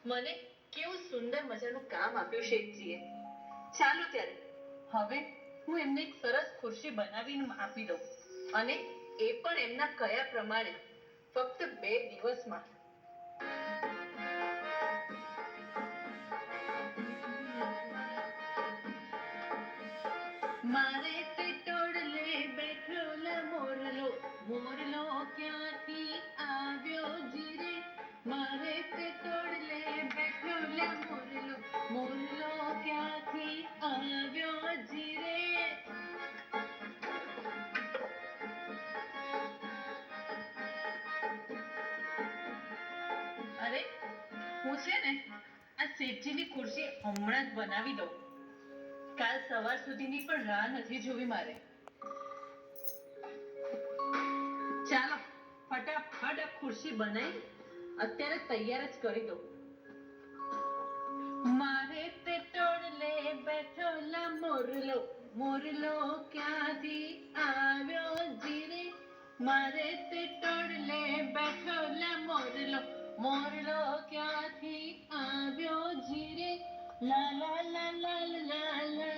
મને કેવું સુંદર મજાનું કામ આપ્યું શેઠજીએ. ચાલો ત્યારે હવે હું એમને એક સરસ ખુરશી બનાવીને આપી દઉં, અને એ પણ એમના કયા પ્રમાણે, ફક્ત 2 દિવસમાં. મારે તે ટોળલે બેઠોલા મોરલો, મોરલો ક્યાંથી આવ્યો જીરે. મારે તે ટોળલે બેઠોલા મોરલો, મોરલો ક્યાંથી આવ્યો જીરે. અરે હું છે ને આ શેઠજીની ખુરશી હમણાં જ બનાવી દઉં. કાલ સવાર સુધીની પણ રાહ નથી જોવી મારે. ચાલો ફટાફટ આ ખુરશી બનાવી અત્યારે તૈયાર જ કરી દો. મારે તે ટોળલે બેઠોલા મોરલો, મોરલો ક્યાંથી આવ્યો જીરે. મારે તે ટોળલે બેઠોલા મોરલો, મોરલો ક્યાંથી આવ્યો જીરે. લા લા લા લા લા લા